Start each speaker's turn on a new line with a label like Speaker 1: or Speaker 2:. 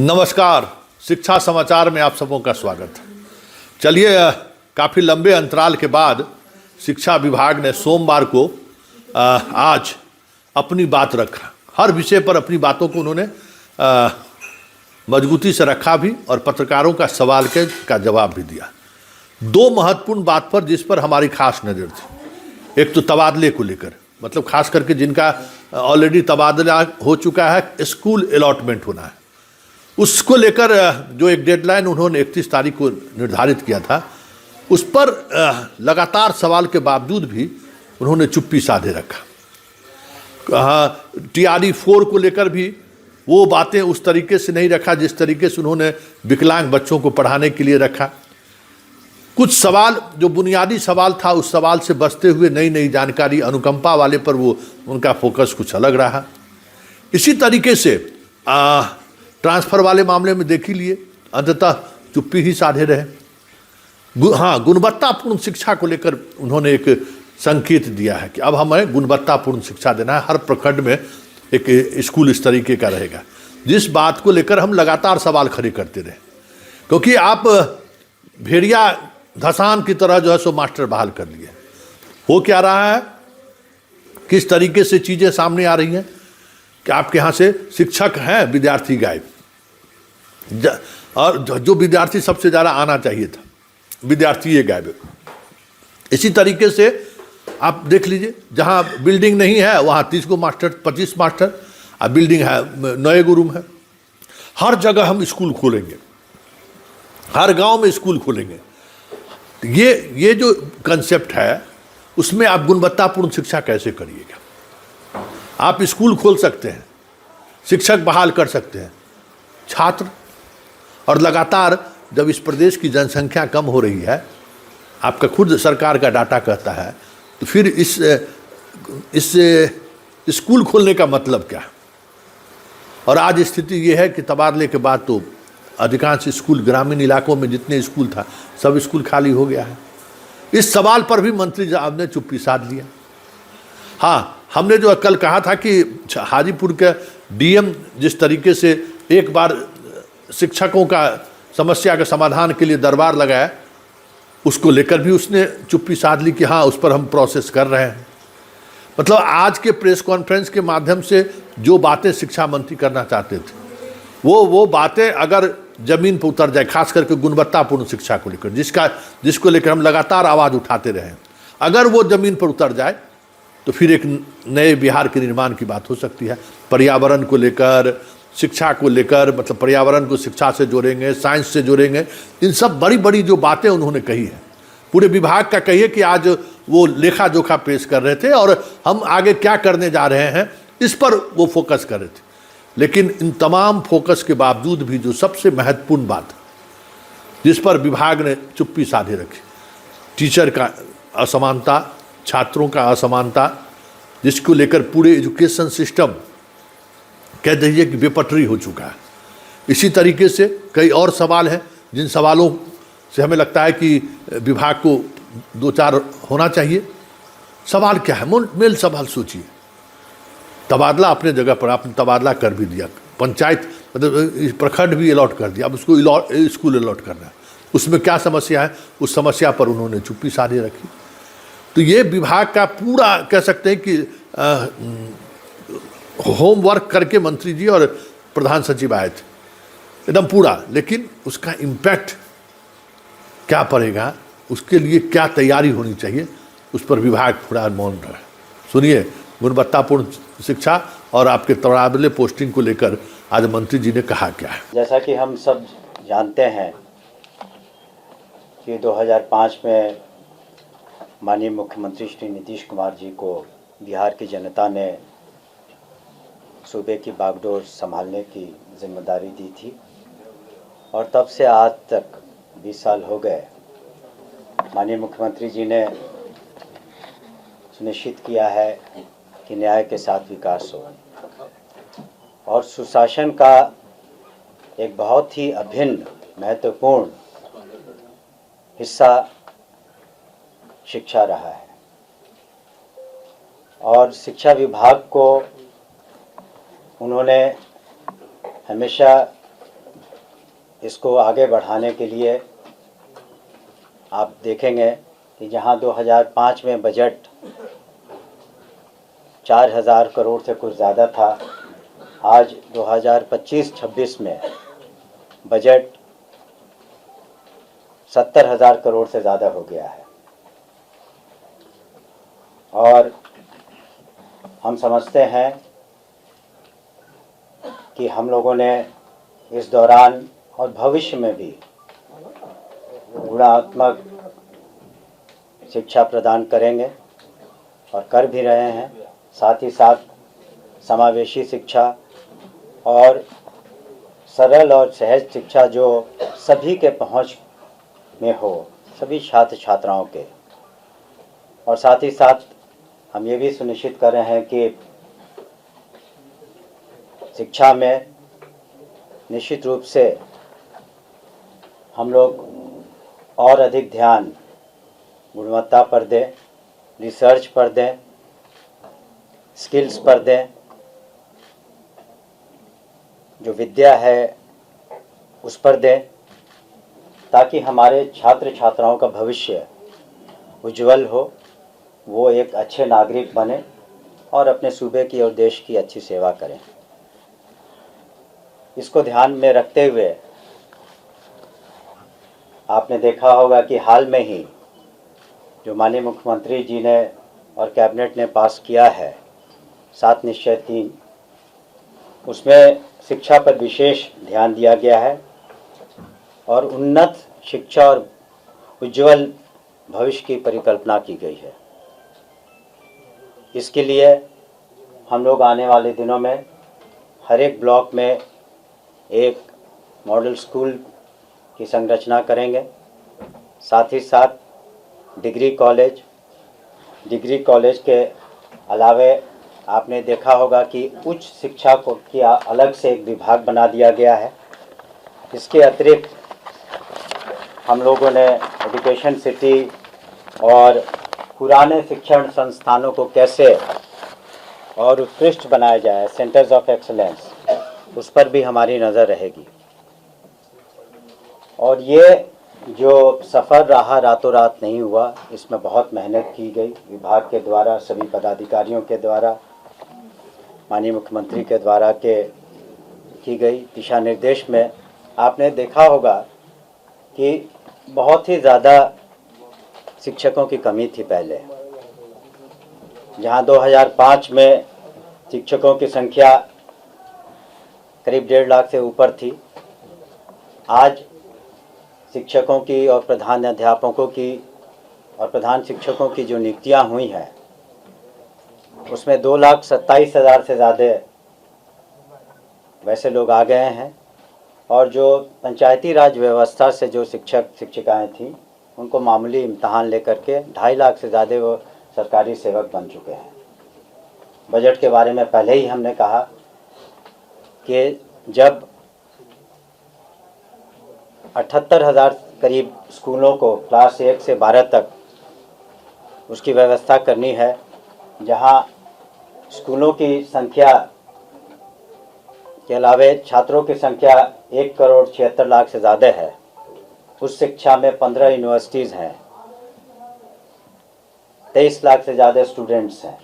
Speaker 1: नमस्कार, शिक्षा समाचार में आप सबों का स्वागत है। चलिए, काफ़ी लंबे अंतराल के बाद शिक्षा विभाग ने सोमवार को आज अपनी बात रखा। हर विषय पर अपनी बातों को उन्होंने मजबूती से रखा भी और पत्रकारों का सवाल का जवाब भी दिया। दो महत्वपूर्ण बात पर जिस पर हमारी खास नज़र थी, एक तो तबादले को लेकर, मतलब खास करके जिनका ऑलरेडी तबादला हो चुका है, स्कूल अलॉटमेंट होना है, उसको लेकर जो एक डेडलाइन उन्होंने 31 तारीख को निर्धारित किया था, उस पर लगातार सवाल के बावजूद भी उन्होंने चुप्पी साधे रखा। TRE 4 को लेकर भी वो बातें उस तरीके से नहीं रखा जिस तरीके से उन्होंने विकलांग बच्चों को पढ़ाने के लिए रखा। कुछ सवाल जो बुनियादी सवाल था, उस सवाल से बचते हुए नई नई जानकारी, अनुकंपा वाले पर वो उनका फोकस कुछ अलग रहा। इसी तरीके से ट्रांसफ़र वाले मामले में देख ही लिए, अंततः चुप्पी ही साधे रहे। हाँ, गुणवत्तापूर्ण शिक्षा को लेकर उन्होंने एक संकेत दिया है कि अब हमें गुणवत्तापूर्ण शिक्षा देना है, हर प्रखंड में एक स्कूल इस तरीके का रहेगा, जिस बात को लेकर हम लगातार सवाल खड़े करते रहे। क्योंकि आप भेड़िया धसान की तरह जो है सो मास्टर बहाल कर लिए। हो क्या रहा है, किस तरीके से चीज़ें सामने आ रही हैं कि आपके यहाँ से शिक्षक हैं, विद्यार्थी गायब, और जो विद्यार्थी सबसे ज़्यादा आना चाहिए था, विद्यार्थी ये गायब। इसी तरीके से आप देख लीजिए, जहाँ बिल्डिंग नहीं है वहाँ 30 को मास्टर, 25 मास्टर, और बिल्डिंग है 9 रूम है। हर जगह हम स्कूल खोलेंगे, हर गांव में स्कूल खोलेंगे। ये जो कंसेप्ट है, उसमें आप गुणवत्तापूर्ण शिक्षा कैसे करिएगा? आप स्कूल खोल सकते हैं, शिक्षक बहाल कर सकते हैं, छात्र, और लगातार जब इस प्रदेश की जनसंख्या कम हो रही है, आपका खुद सरकार का डाटा कहता है, तो फिर इस स्कूल खोलने का मतलब क्या है? और आज स्थिति ये है कि तबादले के बाद तो अधिकांश स्कूल, ग्रामीण इलाकों में जितने स्कूल था, सब स्कूल खाली हो गया है। इस सवाल पर भी मंत्री साहब ने चुप्पी साध लिया। हाँ, हमने जो कल कहा था कि हाजीपुर के DM जिस तरीके से एक बार शिक्षकों का समस्या के समाधान के लिए दरबार लगाया, उसको लेकर भी उसने चुप्पी साध ली कि हाँ, उस पर हम प्रोसेस कर रहे हैं। मतलब आज के प्रेस कॉन्फ्रेंस के माध्यम से जो बातें शिक्षा मंत्री करना चाहते थे, वो बातें अगर ज़मीन पर उतर जाए, खास करके गुणवत्तापूर्ण शिक्षा को लेकर, जिसको लेकर हम लगातार आवाज़ उठाते रहे, अगर वो ज़मीन पर उतर जाए तो फिर एक नए बिहार के निर्माण की बात हो सकती है। पर्यावरण को लेकर, शिक्षा को लेकर, मतलब पर्यावरण को शिक्षा से जोड़ेंगे, साइंस से जोड़ेंगे, इन सब बड़ी बड़ी जो बातें उन्होंने कही हैं। पूरे विभाग का कहिए कि आज वो लेखा जोखा पेश कर रहे थे और हम आगे क्या करने जा रहे हैं, इस पर वो फोकस कर रहे थे। लेकिन इन तमाम फोकस के बावजूद भी जो सबसे महत्वपूर्ण बात जिस पर विभाग ने चुप्पी साधे रखी, टीचर का असमानता, छात्रों का असमानता, जिसको लेकर पूरे एजुकेशन सिस्टम कह दीजिए कि बेपटरी हो चुका है। इसी तरीके से कई और सवाल हैं जिन सवालों से हमें लगता है कि विभाग को दो चार होना चाहिए। सवाल क्या है? मेल सवाल सोचिए। तबादला अपने जगह पर आपने तबादला कर भी दिया, पंचायत मतलब प्रखंड भी अलॉट कर दिया, अब उसको स्कूल अलॉट करना है, उसमें क्या समस्या है? उस समस्या पर उन्होंने चुप्पी साधे रखी। तो ये विभाग का पूरा कह सकते हैं कि होमवर्क करके मंत्री जी और प्रधान सचिव आए थे, एकदम पूरा। लेकिन उसका इम्पैक्ट क्या पड़ेगा, उसके लिए क्या तैयारी होनी चाहिए, उस पर विभाग पूरा मौन रहा। सुनिए, गुणवत्तापूर्ण शिक्षा और आपके तबादले पोस्टिंग को लेकर आज मंत्री जी ने कहा क्या है।
Speaker 2: जैसा कि हम सब जानते हैं कि 2005 में माननीय मुख्यमंत्री श्री नीतीश कुमार जी को बिहार की जनता ने सूबे की बागडोर संभालने की जिम्मेदारी दी थी, और तब से आज तक 20 साल हो गए। माननीय मुख्यमंत्री जी ने सुनिश्चित किया है कि न्याय के साथ विकास हो, और सुशासन का एक बहुत ही अभिन्न महत्वपूर्ण हिस्सा शिक्षा रहा है। और शिक्षा विभाग को उन्होंने हमेशा इसको आगे बढ़ाने के लिए आप देखेंगे कि जहां 2005 में बजट 4000 करोड़ से कुछ ज़्यादा था, आज 2025-26 में बजट 70,000 करोड़ से ज़्यादा हो गया है। और हम समझते हैं कि हम लोगों ने इस दौरान और भविष्य में भी गुणात्मक शिक्षा प्रदान करेंगे और कर भी रहे हैं। साथ ही साथ समावेशी शिक्षा और सरल और सहज शिक्षा जो सभी के पहुंच में हो, सभी छात्र छात्राओं के। और साथ ही साथ हम ये भी सुनिश्चित कर रहे हैं कि शिक्षा में निश्चित रूप से हम लोग और अधिक ध्यान गुणवत्ता पर दें, रिसर्च पर दें, स्किल्स पर दें, जो विद्या है उस पर दें, ताकि हमारे छात्र छात्राओं का भविष्य उज्जवल हो, वो एक अच्छे नागरिक बने और अपने सूबे की और देश की अच्छी सेवा करें। इसको ध्यान में रखते हुए आपने देखा होगा कि हाल में ही जो माननीय मुख्यमंत्री जी ने और कैबिनेट ने पास किया है 7 निश्चय 3, उसमें शिक्षा पर विशेष ध्यान दिया गया है और उन्नत शिक्षा और उज्जवल भविष्य की परिकल्पना की गई है। इसके लिए हम लोग आने वाले दिनों में हर एक ब्लॉक में एक मॉडल स्कूल की संरचना करेंगे। साथ ही साथ डिग्री कॉलेज के अलावे आपने देखा होगा कि उच्च शिक्षा को किया अलग से एक विभाग बना दिया गया है। इसके अतिरिक्त हम लोगों ने एजुकेशन सिटी और पुराने शिक्षण संस्थानों को कैसे और उत्कृष्ट बनाया जाए, सेंटर्स ऑफ एक्सलेंस, उस पर भी हमारी नज़र रहेगी। और ये जो सफ़र रहा रातों रात नहीं हुआ, इसमें बहुत मेहनत की गई विभाग के द्वारा, सभी पदाधिकारियों के द्वारा, माननीय मुख्यमंत्री के द्वारा की गई दिशा निर्देश में आपने देखा होगा कि बहुत ही ज़्यादा शिक्षकों की कमी थी पहले। जहां 2005 में शिक्षकों की संख्या करीब 1.5 लाख से ऊपर थी, आज शिक्षकों की और प्रधान अध्यापकों की और प्रधान शिक्षकों की जो नियुक्तियां हुई हैं, उसमें 2,27,000 से ज़्यादा वैसे लोग आ गए हैं। और जो पंचायती राज व्यवस्था से जो शिक्षक शिक्षिकाएं थीं, उनको मामूली इम्तहान लेकर के 2.5 लाख से ज़्यादा वो सरकारी सेवक बन चुके हैं। बजट के बारे में पहले ही हमने कहा कि जब 78,000 करीब स्कूलों को क्लास 1 से 12 तक उसकी व्यवस्था करनी है, जहां स्कूलों की संख्या के अलावे छात्रों की संख्या 1,76,00,000 से ज़्यादा है। उस शिक्षा में 15 यूनिवर्सिटीज़ हैं, 23 लाख से ज़्यादा स्टूडेंट्स हैं।